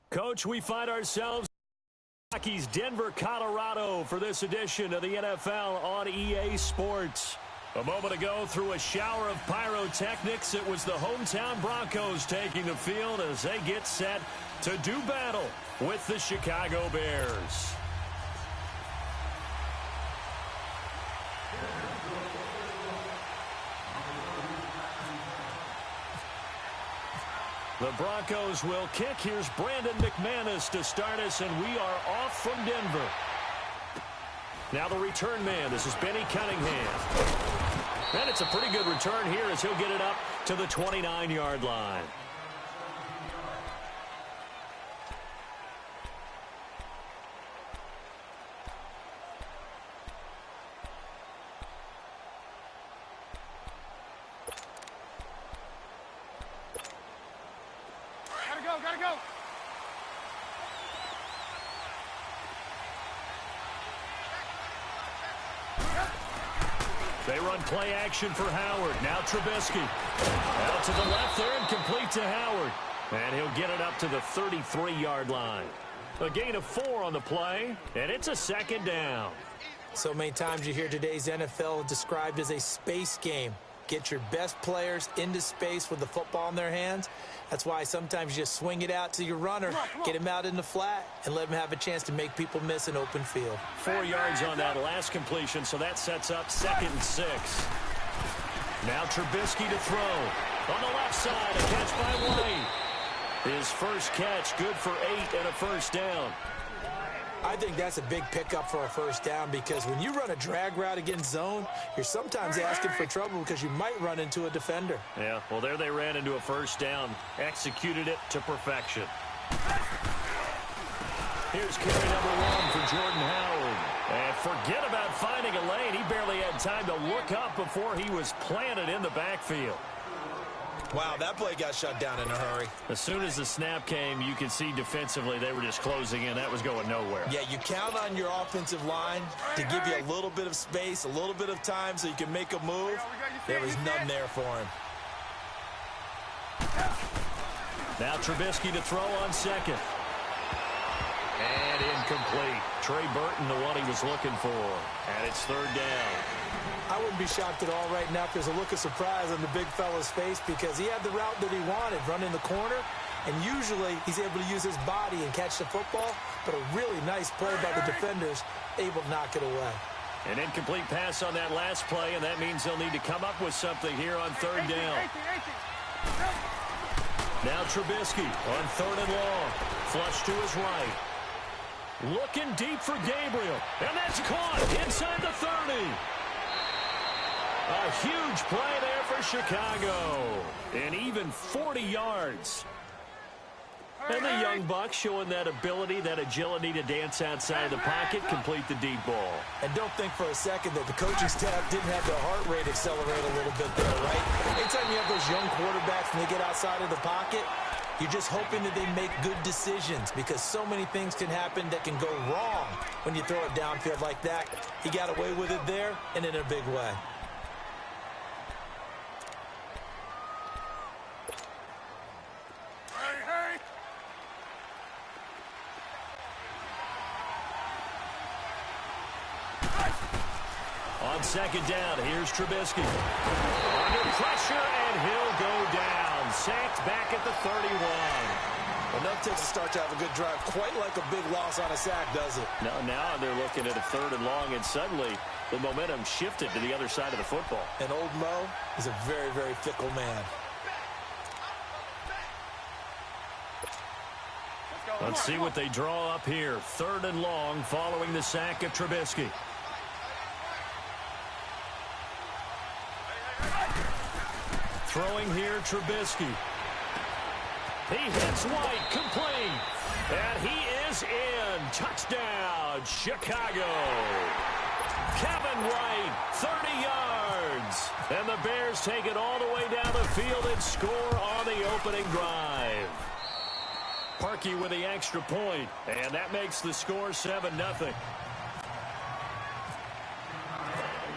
Coach, we find ourselves in Rockies, Denver, Colorado for this edition of the NFL on EA Sports. A moment ago, through a shower of pyrotechnics, it was the hometown Broncos taking the field as they get set to do battle with the Chicago Bears. The Broncos will kick. Here's Brandon McManus to start us, and we are off from Denver. Now the return man. This is Benny Cunningham. And it's a pretty good return here as he'll get it up to the 29-yard line. Gotta go. They run play action for Howard. Now Trubisky. Out to the left there and complete to Howard. And he'll get it up to the 33-yard line. A gain of 4 on the play, and it's a second down. So many times you hear today's NFL described as a space game. Get your best players into space with the football in their hands. That's why sometimes you just swing it out to your runner, get him out in the flat, and let him have a chance to make people miss an open field. 4 yards on that last completion, so that sets up 2nd and 6. Now Trubisky to throw. On the left side, a catch by White. His first catch, good for 8 and a first down. I think that's a big pickup for a first down because when you run a drag route against zone, you're sometimes asking for trouble because you might run into a defender. Yeah, well, there they ran into a first down, executed it to perfection. Here's carry number 1 for Jordan Howard. And forget about finding a lane. He barely had time to look up before he was planted in the backfield. Wow, that play got shut down in a hurry. As soon as the snap came, you could see defensively they were just closing in. That was going nowhere. Yeah, you count on your offensive line to give you a little bit of space, a little bit of time so you can make a move. There was none there for him. Now Trubisky to throw on second. And incomplete. Trey Burton, the one he was looking for. And it's 3rd down. I wouldn't be shocked at all right now if there's a look of surprise on the big fella's face because he had the route that he wanted, running the corner, and usually he's able to use his body and catch the football, but a really nice play by the defenders, able to knock it away. An incomplete pass on that last play, and that means they'll need to come up with something here on 3rd down. Now Trubisky on 3rd and long. Flush to his right. Looking deep for Gabriel, and that's caught inside the 30. A huge play there for Chicago. And even 40 yards. And the young buck showing that ability, that agility to dance outside of the pocket, complete the deep ball. And don't think for a second that the coaching staff didn't have their heart rate accelerate a little bit there, right? Anytime you have those young quarterbacks and they get outside of the pocket, you're just hoping that they make good decisions because so many things can happen that can go wrong when you throw it downfield like that. He got away with it there and in a big way. On 2nd down, here's Trubisky. Under pressure, and he'll go down. Sacked back at the 31. Enough takes to start to have a good drive. Quite like a big loss on a sack, does it? Now they're looking at a 3rd and long, and suddenly the momentum shifted to the other side of the football. And old Mo is a very, very fickle man. Let's see what they draw up here. 3rd and long following the sack of Trubisky. Throwing here, Trubisky. He hits White, complete. And he is in. Touchdown, Chicago. Kevin White, 30 yards. And the Bears take it all the way down the field and score on the opening drive. Parkey with the extra point, and that makes the score 7-0.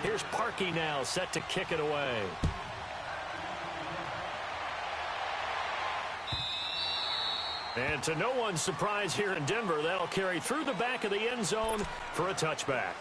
Here's Parkey now, set to kick it away. And to no one's surprise here in Denver, that'll carry through the back of the end zone for a touchback.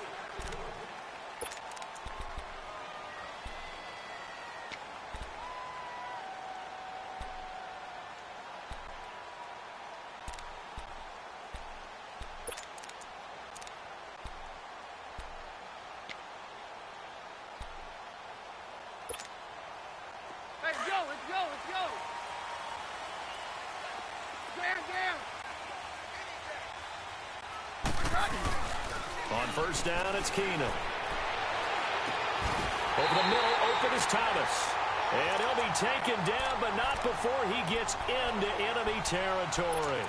On first down, it's Keenum. Over the middle, open is Thomas. And he'll be taken down, but not before he gets into enemy territory.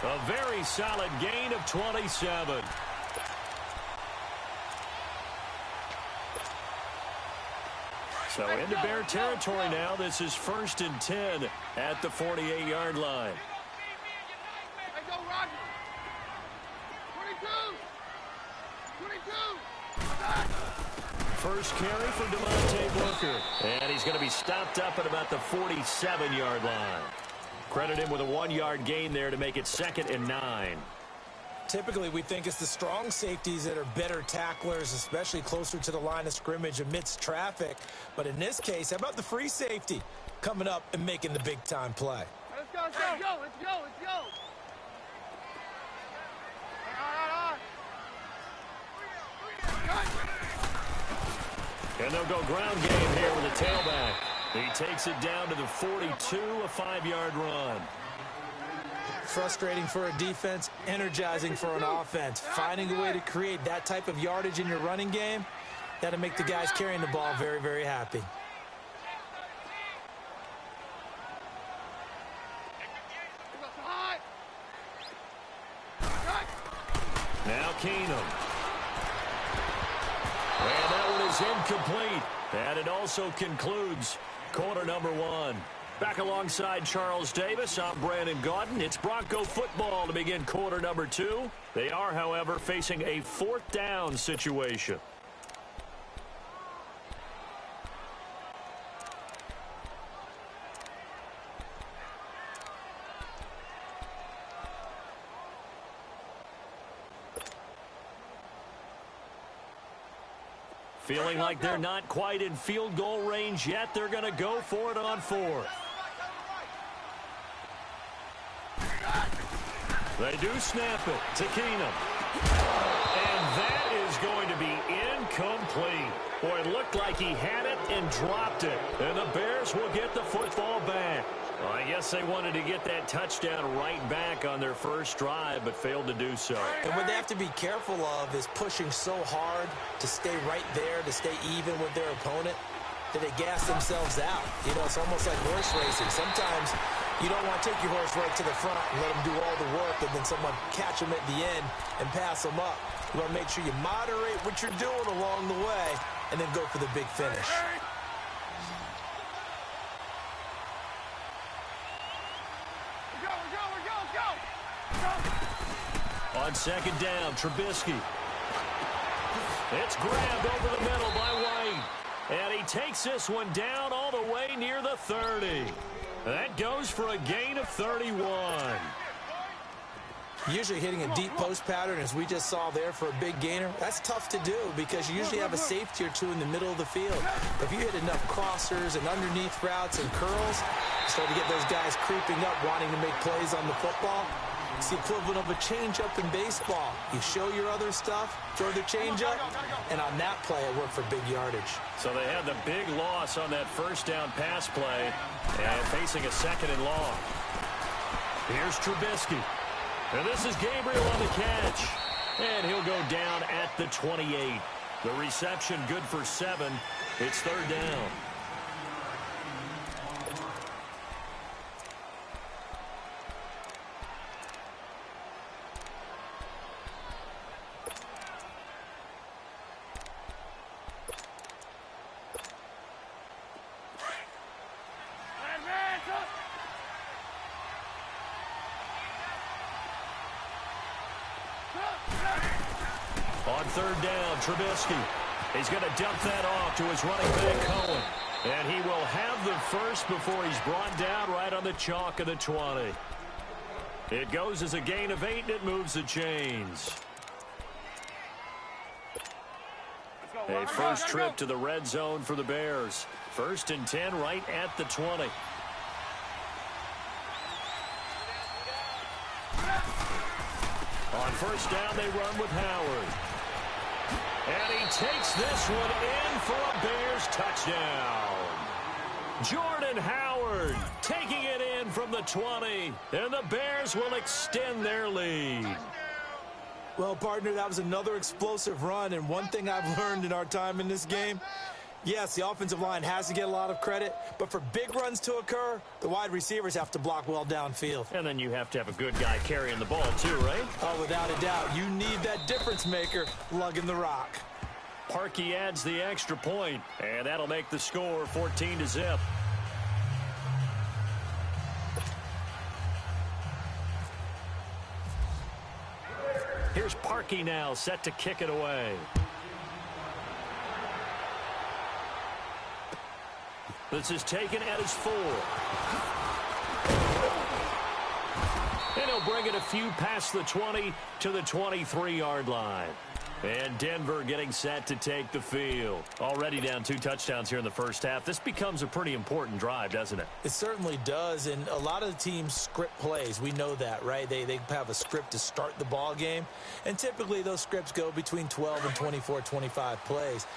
A very solid gain of 27. So into Bear territory now. This is 1st and 10 at the 48-yard line. First carry for Devontae Booker. And he's going to be stopped up at about the 47-yard line. Credit him with a 1-yard gain there to make it 2nd and 9. Typically, we think it's the strong safeties that are better tacklers, especially closer to the line of scrimmage amidst traffic. But in this case, how about the free safety coming up and making the big-time play? Let's go, let's go, let's go, let's go. And they'll go ground game here with a tailback. He takes it down to the 42, a 5-yard run. Frustrating for a defense, energizing for an offense. Finding a way to create that type of yardage in your running game, that'll make the guys carrying the ball very, very happy. Now Keenum. And that one is incomplete. And it also concludes quarter number 1. Back alongside Charles Davis, I'm Brandon Gaudin. It's Bronco football to begin quarter number 2. They are, however, facing a 4th down situation. Feeling like they're not quite in field goal range yet. They're going to go for it on 4th. They do snap it to Keenum. And that is going to be incomplete. Boy, it looked like he had it and dropped it. And the Bears will get the football back. Well, I guess they wanted to get that touchdown right back on their first drive, but failed to do so. And what they have to be careful of is pushing so hard to stay right there, to stay even with their opponent, that they gas themselves out. You know, it's almost like horse racing. Sometimes you don't want to take your horse right to the front and let them do all the work, and then someone catch them at the end and pass them up. You want to make sure you moderate what you're doing along the way and then go for the big finish. On 2nd down, Trubisky. It's grabbed over the middle by White. And he takes this one down all the way near the 30. That goes for a gain of 31. Usually hitting a deep post pattern, as we just saw there, for a big gainer, that's tough to do because you usually have a safety or two in the middle of the field. If you hit enough crossers and underneath routes and curls, you start to get those guys creeping up, wanting to make plays on the football. It's the equivalent of a changeup in baseball. You show your other stuff, throw the changeup, and on that play, it worked for big yardage. So they had the big loss on that first down pass play and facing a 2nd and long. Here's Trubisky. And this is Gabriel on the catch. And he'll go down at the 28. The reception good for 7. It's 3rd down. On 3rd down, Trubisky. He's going to dump that off to his running back, Cohen. And he will have the first before he's brought down right on the chalk of the 20. It goes as a gain of 8, and it moves the chains. A first trip to the red zone for the Bears. 1st and 10 right at the 20. On first down, they run with Howard. And he takes this one in for a Bears touchdown. Jordan Howard taking it in from the 20. And the Bears will extend their lead. Well, partner, that was another explosive run. And one thing I've learned in our time in this game, yes, the offensive line has to get a lot of credit, but for big runs to occur, the wide receivers have to block well downfield. And then you have to have a good guy carrying the ball too, right? Oh, without a doubt. You need that difference maker lugging the rock. Parkey adds the extra point, and that'll make the score 14-0. Here's Parkey now, set to kick it away. This is taken at his 4. And he'll bring it a few past the 20 to the 23-yard line. And Denver getting set to take the field. Already down 2 touchdowns here in the first half. This becomes a pretty important drive, doesn't it? It certainly does, and a lot of the teams script plays. We know that, right? They have a script to start the ball game, and typically those scripts go between 12 and 24, 25 plays.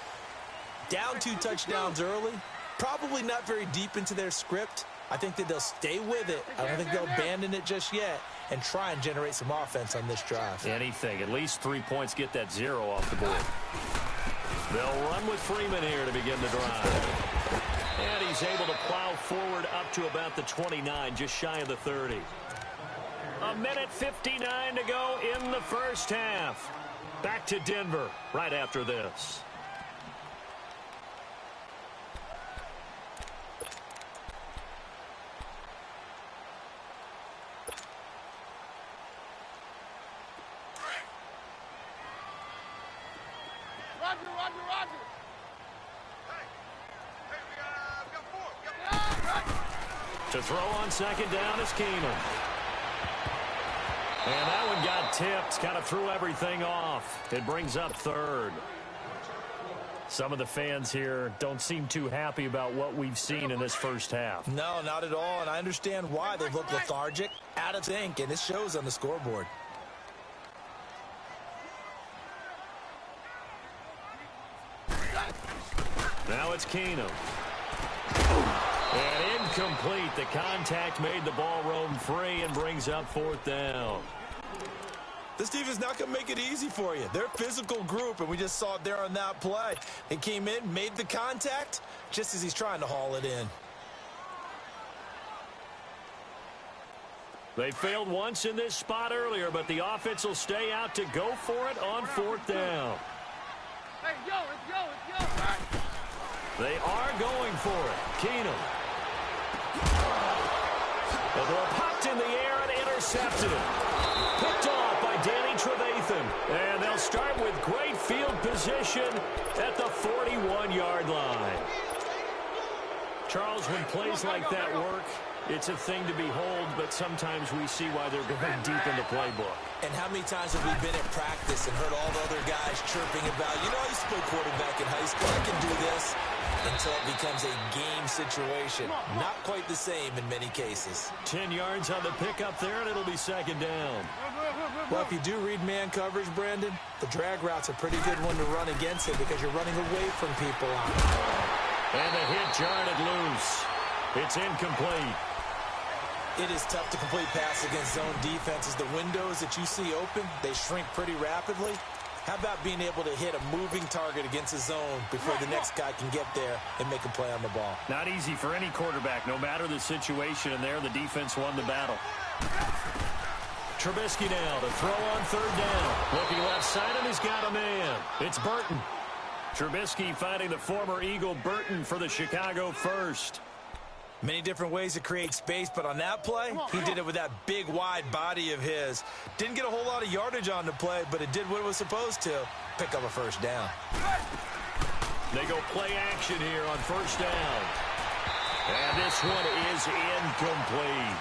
Down 2 touchdowns early, probably not very deep into their script. I think that they'll stay with it. I don't think they'll abandon it just yet and try and generate some offense on this drive. Anything. At least 3 points, get that 0 off the board. They'll run with Freeman here to begin the drive. And he's able to plow forward up to about the 29, just shy of the 30. 1:59 to go in the first half. Back to Denver right after this. Roger. To throw on second down is Keenum. And that one got tipped, kind of threw everything off. It brings up 3rd. Some of the fans here don't seem too happy about what we've seen in this first half. No, not at all, and I understand why. They've looked lethargic, out of sync, and it shows on the scoreboard. Now it's Keenum. And incomplete. The contact made the ball roam free and brings up 4th down. This defense not going to make it easy for you. They're a physical group, and we just saw it there on that play. He came in, made the contact, just as he's trying to haul it in. They failed once in this spot earlier, but the offense will stay out to go for it on 4th down. Hey, it's yo. They are going for it. Keenum. The ball popped in the air and intercepted. Picked off by Danny Trevathan. And they'll start with great field position at the 41-yard line. Charles, when plays like that work, it's a thing to behold, but sometimes we see why they're going deep in the playbook. And how many times have we been at practice and heard all the other guys chirping about, you know, I used to play quarterback in high school, I can do this, until it becomes a game situation. Not quite the same in many cases. 10 yards on the pickup there, and it'll be second down. Well, if you do read man coverage, Brandon, the drag route's a pretty good one to run against it because you're running away from people on it. And the hit jarred loose. It's incomplete. It is tough to complete pass against zone defenses. The windows that you see open, they shrink pretty rapidly. How about being able to hit a moving target against a zone before the next guy can get there and make a play on the ball? Not easy for any quarterback, no matter the situation, and there the defense won the battle. Trubisky now to throw on 3rd down. Looking left side, and he's got a man. It's Burton. Trubisky finding the former Eagle Burton for the Chicago first. Many different ways to create space, but on that play, he did it with that big, wide body of his. Didn't get a whole lot of yardage on the play, but it did what it was supposed to, pick up a 1st down. They go play action here on 1st down. And this one is incomplete.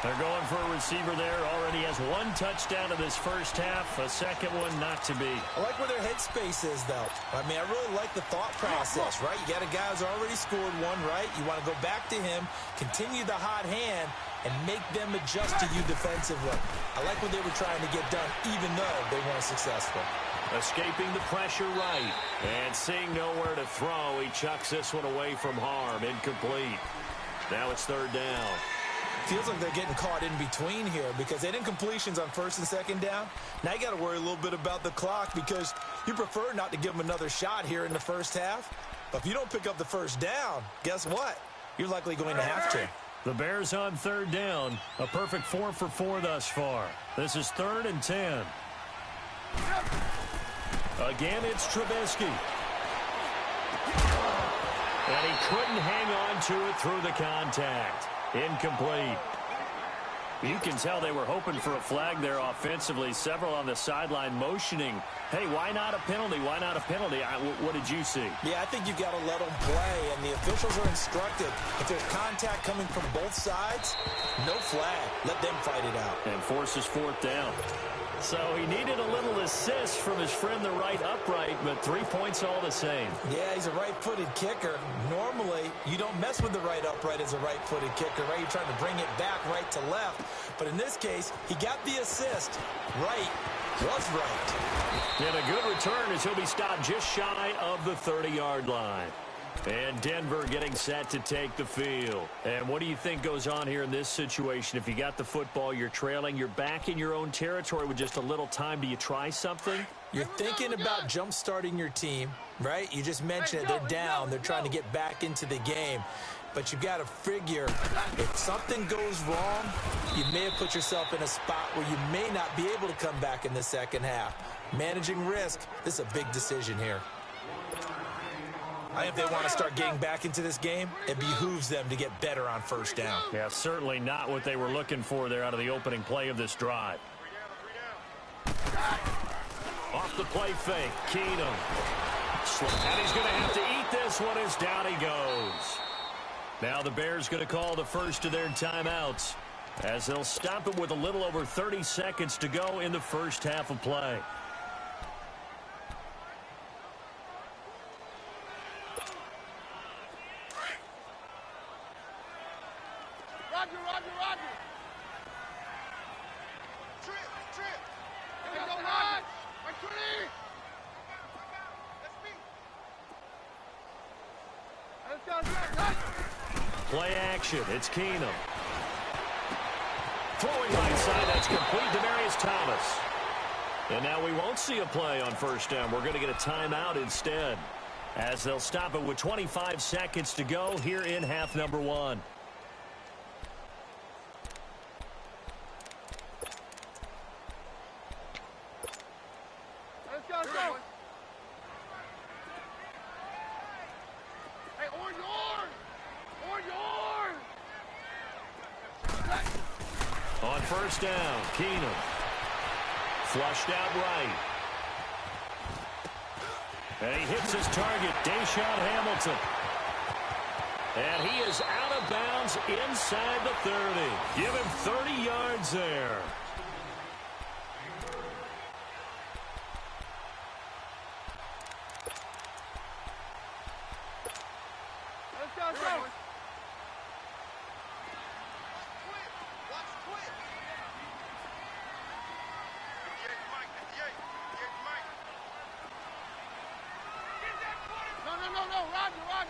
They're going for a receiver there. Already has one touchdown in this first half. A second one not to be. I like where their headspace is, though. I mean, I really like the thought process, right? You got a guy who's already scored one, right? You want to go back to him, continue the hot hand, and make them adjust to you defensively. I like what they were trying to get done, even though they weren't successful. Escaping the pressure right. And seeing nowhere to throw, he chucks this one away from harm. Incomplete. Now it's third down. Feels like they're getting caught in between here because they did incompletions on first and second down. Now you got to worry a little bit about the clock because you prefer not to give them another shot here in the first half. But if you don't pick up the first down, guess what? You're likely going to have to. The Bears on third down. A perfect 4 for 4 thus far. This is 3rd and 10. Again, it's Trubisky. And he couldn't hang on to it through the contact. Incomplete. You can tell they were hoping for a flag there offensively. Several on the sideline motioning, hey, why not a penalty? Why not a penalty? What did you see? Yeah, I think you've got to let them play, and the officials are instructed. If there's contact coming from both sides, no flag. Let them fight it out. And forces 4th down. So he needed a little assist from his friend, the right upright, but 3 points all the same. Yeah, he's a right-footed kicker. Normally, you don't mess with the right upright as a right-footed kicker, right? You're trying to bring it back right to left. But in this case, he got the assist. Right was right. And a good return as he'll be stopped just shy of the 30-yard line. And Denver getting set to take the field. And what do you think goes on here in this situation? If you got the football, you're trailing, you're back in your own territory with just a little time. Do you try something? You're thinking about jump-starting your team, right? You just mentioned it. They're down. They're trying to get back into the game. But you've got to figure if something goes wrong, you may have put yourself in a spot where you may not be able to come back in the second half. Managing risk, this is a big decision here. If they want to start getting back into this game, it behooves them to get better on first down. Yeah, certainly not what they were looking for there out of the opening play of this drive. Off the play fake, Keenum. And he's going to have to eat this one as down he goes. Now the Bears going to call the first of their timeouts as they'll stop it with a little over 30 seconds to go in the first half of play. Roger. Trip. Hey, go Rod. Right to me. That's me. Play action. It's Keenum. Throwing right side. That's complete. Demaryius Thomas. And now we won't see a play on first down. We're going to get a timeout instead as they'll stop it with 25 seconds to go here in half number 1. Let's go. Hey, orange. On first down, Keenum. Flushed out right. And he hits his target, Deshaun Hamilton. And he is out of bounds inside the 30. Give him 30 yards there. Let's go. No, Roger.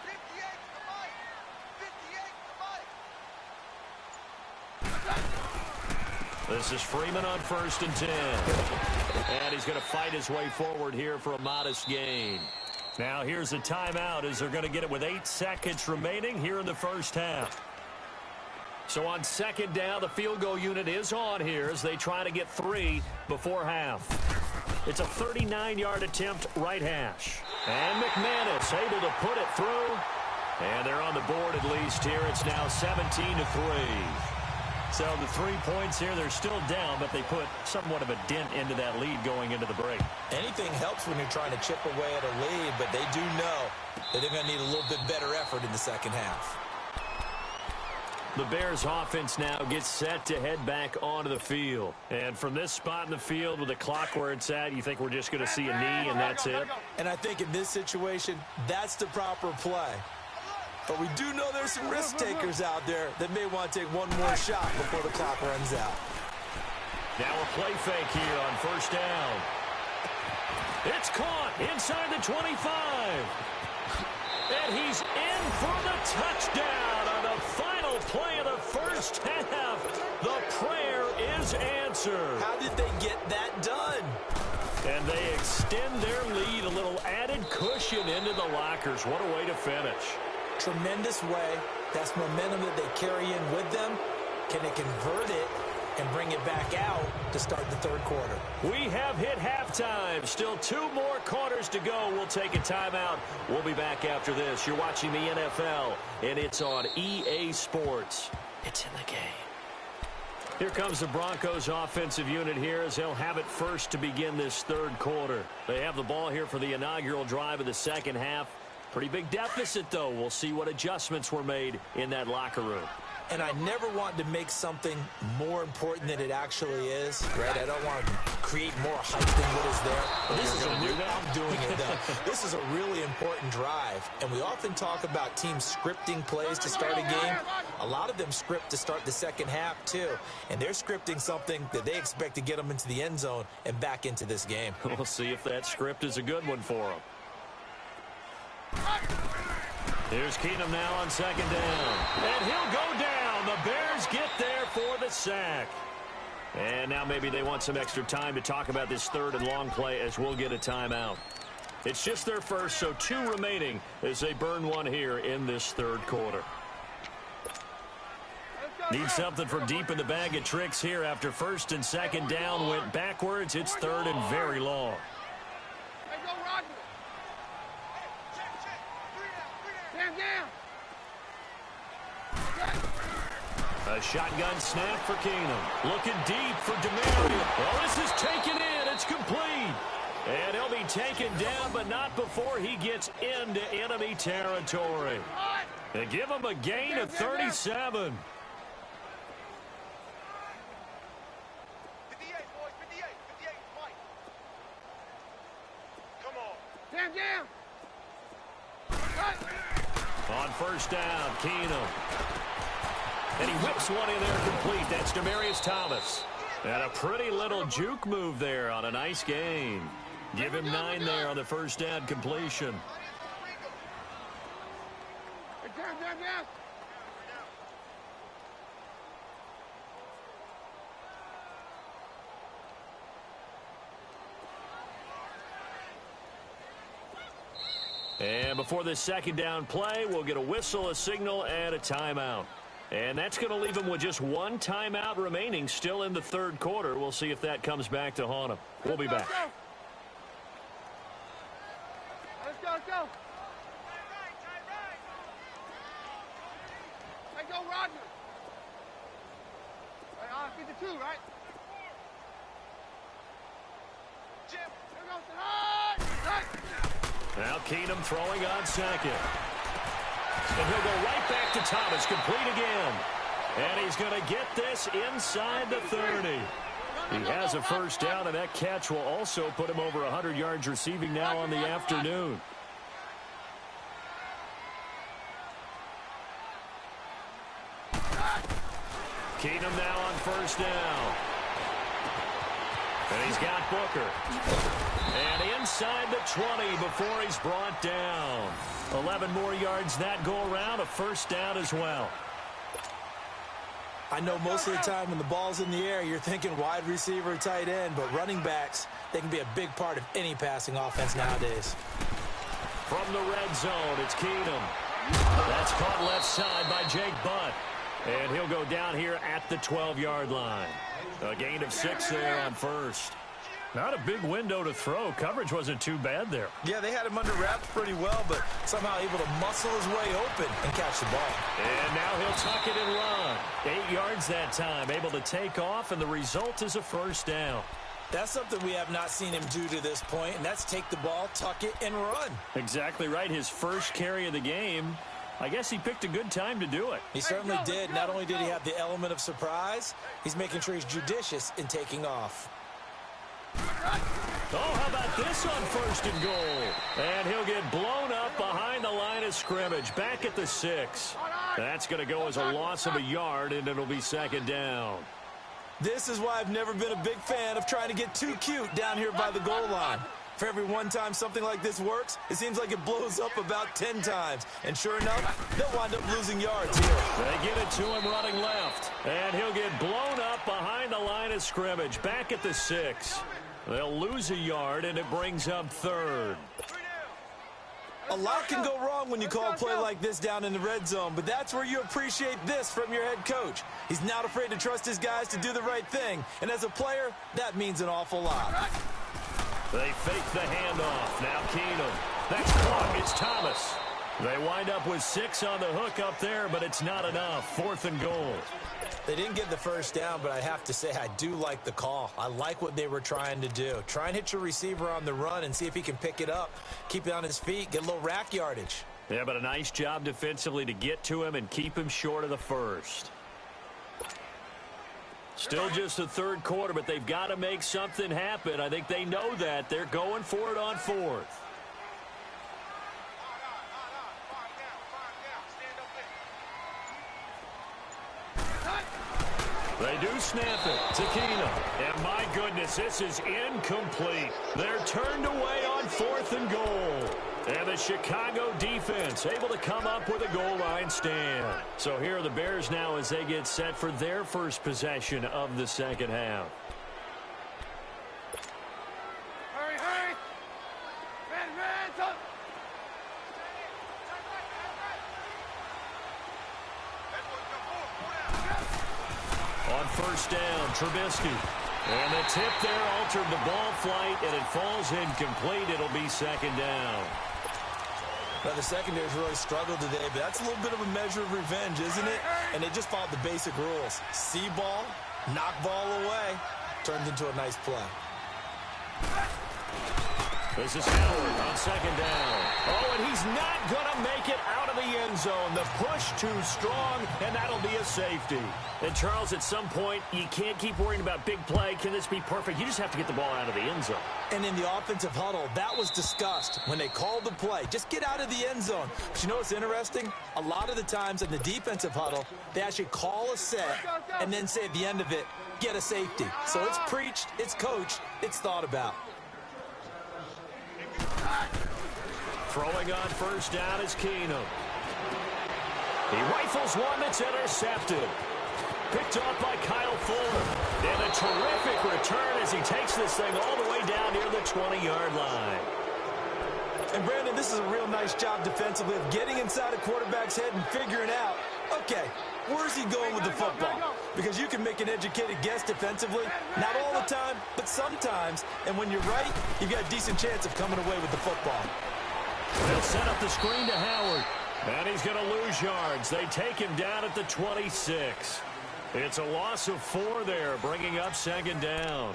58 to the mic. This is Freeman on first and 10. And he's going to fight his way forward here for a modest gain. Now here's a timeout as they're going to get it with 8 seconds remaining here in the first half. So on second down, the field goal unit is on here as they try to get 3 before half. It's a 39-yard attempt right hash. And McManus able to put it through. And they're on the board at least here. It's now 17-3. So the 3 points here, they're still down, but they put somewhat of a dent into that lead going into the break. Anything helps when you're trying to chip away at a lead, but they do know that they're going to need a little bit better effort in the second half. The Bears offense now gets set to head back onto the field. And from this spot in the field with the clock where it's at, you think we're just going to see a knee and that's it? And I think in this situation, that's the proper play. But we do know there's some risk takers out there that may want to take one more shot before the clock runs out. Now a play fake here on first down. It's caught inside the 25. And he's in for the touchdown on the final play of the first half. The prayer is answered. How did they get that done? And they extend their lead, a little added cushion into the lockers. What a way to finish. Tremendous way. That's momentum that they carry in with them. Can they convert it and bring it back out to start the third quarter? We have hit halftime. Still 2 more quarters to go. We'll take a timeout. We'll be back after this. You're watching the NFL, and it's on EA Sports. It's in the game. Here comes the Broncos offensive unit here as they'll have it first to begin this third quarter. They have the ball here for the inaugural drive of the second half. Pretty big deficit, though. We'll see what adjustments were made in that locker room. And I never want to make something more important than it actually is, right? I don't want to create more hype than what is there. But this is I'm doing it, though. This is a really important drive. And we often talk about teams scripting plays to start a game. A lot of them script to start the second half, too. And they're scripting something that they expect to get them into the end zone and back into this game. We'll see if that script is a good one for them. Here's Keenum now on second down. And he'll go down. The Bears get there for the sack. And now maybe they want some extra time to talk about this third and long play as we'll get a timeout. It's just their first, so 2 remaining as they burn one here in this third quarter. Need something from deep in the bag of tricks here after first and second down went backwards. It's third and very long. A shotgun snap for Keenum. Looking deep for DeMario. Well, this is taken in. It's complete. And he'll be taken down, but not before he gets into enemy territory. They give him a gain of 37. 58, boys, 58, Mike. Come on. Down. On first down, Keenum. And he whips one in there complete. That's Demaryius Thomas. And a pretty little juke move there on a nice gain. Give him 9 there on the first down completion. And before this second down play, we'll get a whistle, a signal, and a timeout. And that's going to leave him with just 1 timeout remaining still in the third quarter. We'll see if that comes back to haunt him. We'll be back. Let's go. Hey, go, Roger. Get the 2, right? Jim, here goes the Now Keenum throwing on second. And he'll go right back to Thomas, complete again. And he's going to get this inside the 30. He has a first down, and that catch will also put him over 100 yards receiving now on the afternoon. Keenum now on first down. And he's got Booker. And inside the 20 before he's brought down. 11 more yards that go around, a first down as well. I know most of the time when the ball's in the air, you're thinking wide receiver, tight end, but running backs, they can be a big part of any passing offense nowadays. From the red zone, it's Keenum. That's caught left side by Jake Butt. And he'll go down here at the 12-yard line. A gain of 6 there on first. Not a big window to throw. Coverage wasn't too bad there. Yeah, they had him under wraps pretty well, but somehow able to muscle his way open and catch the ball. And now he'll tuck it and run. 8 yards that time, able to take off, and the result is a first down. That's something we have not seen him do to this point, and that's take the ball, tuck it, and run. Exactly right. His first carry of the game, I guess he picked a good time to do it. He certainly did. Not only did he have the element of surprise, he's making sure he's judicious in taking off. Oh, how about this on 1st and goal? And he'll get blown up behind the line of scrimmage, back at the 6. That's going to go as a loss of a yard, and it'll be 2nd down. This is why I've never been a big fan of trying to get too cute down here by the goal line. For every one time something like this works, it seems like it blows up about 10 times. And sure enough, they'll wind up losing yards here. They get it to him running left. And he'll get blown up behind the line of scrimmage, back at the 6. They'll lose a yard, and it brings up 3rd. A lot can go wrong when you call a play like this down in the red zone, but that's where you appreciate this from your head coach. He's not afraid to trust his guys to do the right thing, and as a player, that means an awful lot. They fake the handoff. Now Keenum. Next block, it's Thomas. They wind up with 6 on the hook up there, but it's not enough. 4th and goal. They didn't get the first down, but I have to say I do like the call. I like what they were trying to do. Try and hit your receiver on the run and see if he can pick it up. Keep it on his feet, get a little rack yardage. Yeah, but a nice job defensively to get to him and keep him short of the first. Still just the 3rd quarter, but they've got to make something happen. I think they know that. They're going for it on 4th. They do snap it to Keenum. And my goodness, this is incomplete. They're turned away on 4th and goal. And the Chicago defense able to come up with a goal line stand. So here are the Bears now as they get set for their first possession of the 2nd half. Hurry, hurry. Man, up. On 1st down, Trubisky. And the tip there altered the ball flight, and it falls incomplete. It'll be 2nd down. Well, the secondary's really struggled today, but that's a little bit of a measure of revenge, isn't it? And they just followed the basic rules. See ball, knock ball away, turns into a nice play. This is Howard on 2nd down. Oh, and he's not going to make it out of the end zone. The push too strong, and that'll be a safety. And, Charles, at some point, you can't keep worrying about big play. Can this be perfect? You just have to get the ball out of the end zone. And in the offensive huddle, that was discussed when they called the play. Just get out of the end zone. But you know what's interesting? A lot of the times in the defensive huddle, they actually call a set and then say at the end of it, get a safety. So it's preached, it's coached, it's thought about. Throwing on 1st down is Keenum. He rifles one that's intercepted. Picked off by Kyle Fuller. And a terrific return as he takes this thing all the way down near the 20-yard line. And, Brandon, this is a real nice job defensively of getting inside a quarterback's head and figuring out, okay, where's he going with the football? Because you can make an educated guess defensively, not all the time, but sometimes. And when you're right, you've got a decent chance of coming away with the football. They'll set up the screen to Howard. And he's going to lose yards. They take him down at the 26. It's a loss of 4 there, bringing up 2nd down.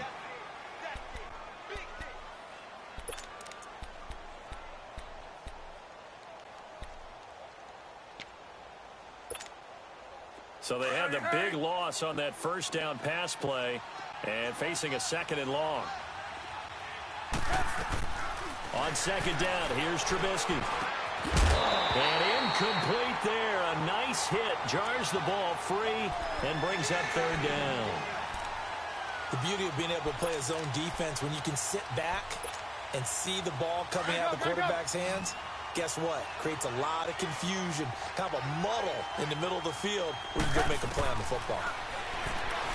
So they had the big loss on that 1st down pass play and facing a 2nd and long. On 2nd down, here's Trubisky. And incomplete there. A nice hit. Jars the ball free and brings up 3rd down. The beauty of being able to play a zone defense when you can sit back and see the ball coming out of the quarterback's hands, guess what? Creates a lot of confusion, kind of a muddle in the middle of the field where you go make a play on the football.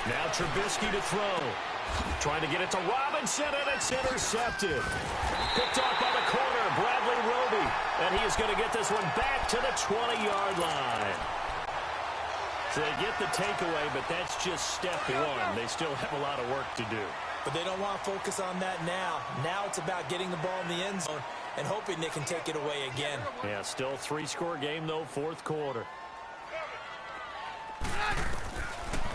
Now Trubisky to throw. Trying to get it to Robinson, and it's intercepted. Picked off by the corner, Bradley Roby. And he is going to get this one back to the 20-yard line. So they get the takeaway, but that's just step 1. They still have a lot of work to do. But they don't want to focus on that now. Now it's about getting the ball in the end zone and hoping they can take it away again. Yeah, still a 3-score game, though, 4th quarter.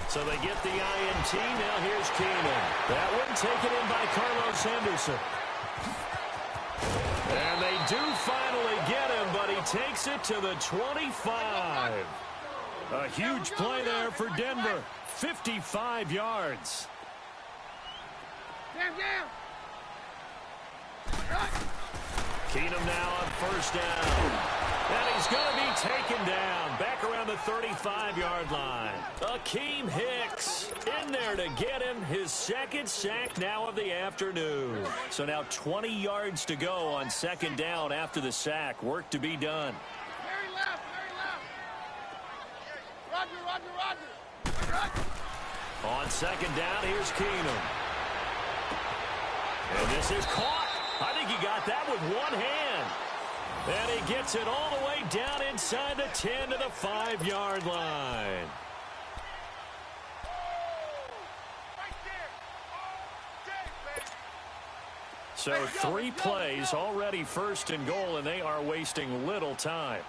So they get the INT. Now here's Keenum. That one taken in by Carlos Henderson. And they do finally get him, but he takes it to the 25. A huge play there for Denver. 55 yards. Keenum now on first down. And he's going to be taken down back around the 35-yard line. Akeem Hicks in there to get him his second sack now of the afternoon. So now 20 yards to go on second down after the sack. Work to be done. Very left, very left. Roger. On second down, here's Keenum. And this is caught. I think he got that with one hand. And he gets it all the way down inside the 10 to the 5-yard line. So 3 plays already first and goal, and they are wasting little time.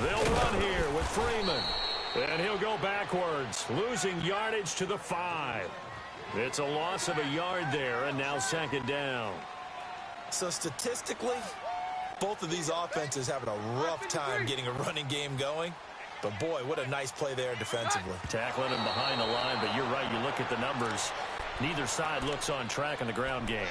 They'll run here with Freeman. And he'll go backwards, losing yardage to the 5. It's a loss of a yard there, and now second down. So statistically, both of these offenses having a rough time getting a running game going. But, boy, what a nice play there defensively. Tackling him behind the line, but you're right. You look at the numbers. Neither side looks on track in the ground game.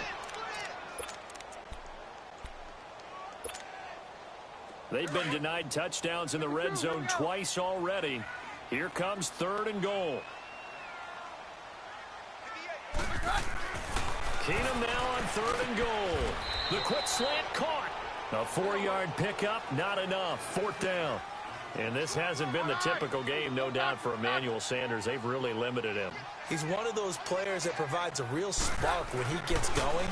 They've been denied touchdowns in the red zone twice already. Here comes third and goal. Keenum now on third and goal. The quick slant caught. A 4-yard pickup, not enough. Fourth down. And this hasn't been the typical game, no doubt, for Emmanuel Sanders. They've really limited him. He's one of those players that provides a real spark when he gets going.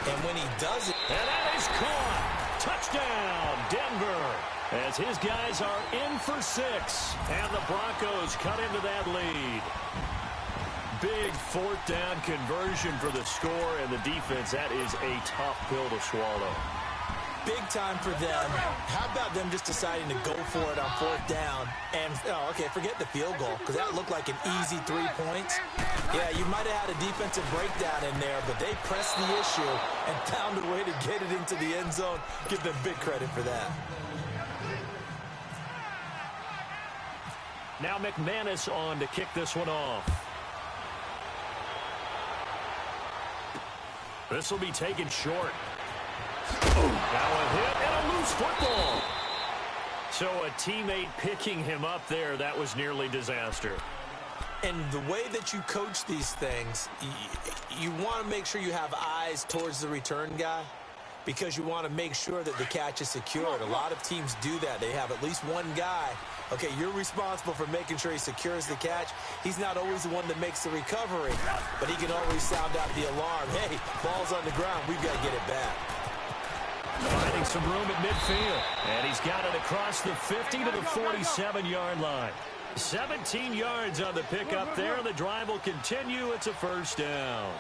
And when he does it... And that is caught. Touchdown, Denver. As his guys are in for 6. And the Broncos cut into that lead. Big fourth down conversion for the score, and the defense, that is a tough pill to swallow. Big time for them. How about them just deciding to go for it on fourth down? And, okay, forget the field goal, because that looked like an easy 3 points. Yeah, you might have had a defensive breakdown in there, but they pressed the issue and found a way to get it into the end zone. Give them big credit for that. Now McManus on to kick this one off. This will be taken short. Now a hit and a loose football. So a teammate picking him up there, that was nearly disaster. And the way that you coach these things, you want to make sure you have eyes towards the return guy because you want to make sure that the catch is secured. A lot of teams do that. They have at least one guy. Okay, you're responsible for making sure he secures the catch. He's not always the one that makes the recovery, but he can always sound out the alarm. Hey, ball's on the ground. We've got to get it back. Finding some room at midfield. And he's got it across the 50 to the 47-yard line. 17 yards on the pickup there. The drive will continue. It's a first down.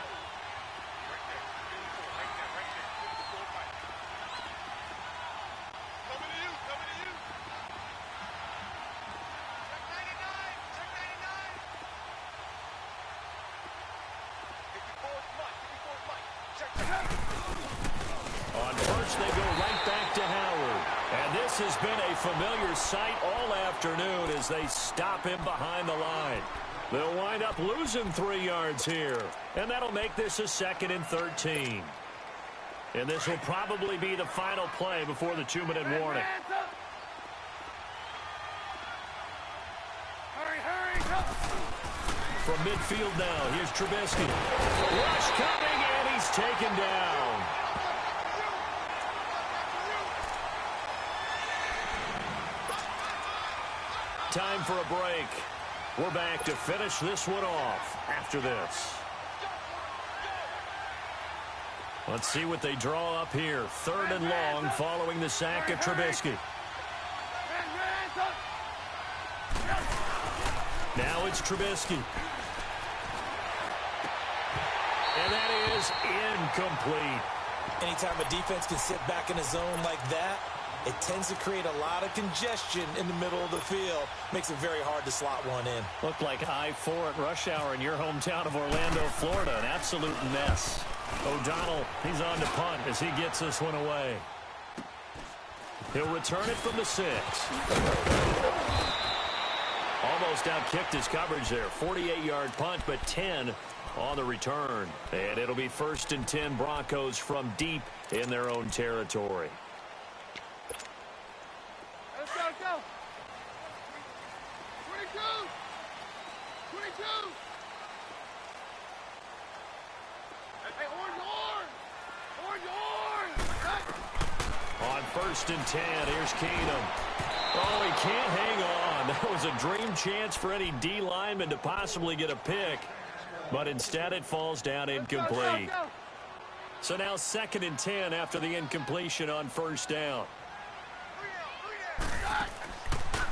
They go right back to Howard. And this has been a familiar sight all afternoon as they stop him behind the line. They'll wind up losing 3 yards here. And that'll make this a 2nd and 13. And this will probably be the final play before the 2-minute warning. From midfield now, here's Trubisky. Rush coming, and he's taken down. Time for a break. We're back to finish this one off after this. Let's see what they draw up here. 3rd and long following the sack of Trubisky. Now it's Trubisky. And that is incomplete. Anytime a defense can sit back in a zone like that, It tends to create a lot of congestion in the middle of the field. Makes it very hard to slot one in. Looked like I-4 at rush hour in your hometown of Orlando, Florida. An absolute mess. O'Donnell, he's on to punt as he gets this one away. He'll return it from the 6. Almost outkicked his coverage there. 48-yard punt, but 10 on the return. And it'll be 1st and 10 Broncos from deep in their own territory. Let's go. 22. 22. Hey, orange. On 1st and 10, here's Keenum. Oh, he can't hang on. That was a dream chance for any D lineman to possibly get a pick. But instead it falls down incomplete. So now 2nd and 10 after the incompletion on 1st down.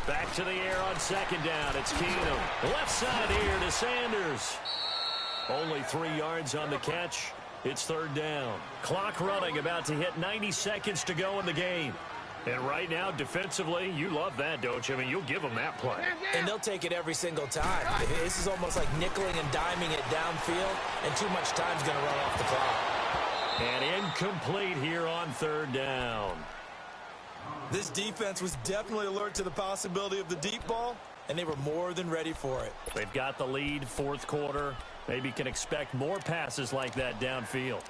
Back to the air on 2nd down. It's Keenum. Left side here to Sanders. Only 3 yards on the catch. It's 3rd down. Clock running, about to hit 90 seconds to go in the game. And right now, defensively, you love that, don't you? I mean, you'll give them that play. And they'll take it every single time. This is almost like nickeling and diming it downfield, and too much time's going to run off the clock. And incomplete here on 3rd down. This defense was definitely alert to the possibility of the deep ball, and they were more than ready for it. They've got the lead, 4th quarter. Maybe can expect more passes like that downfield.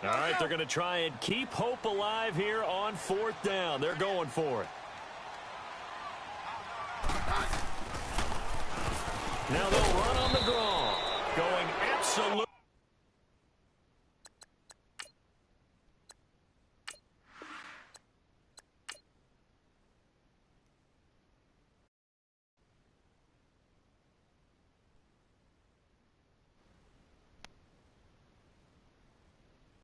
All right, they're going to try and keep hope alive here on 4th down. They're going for it. Now they'll run on the draw. Going absolutely.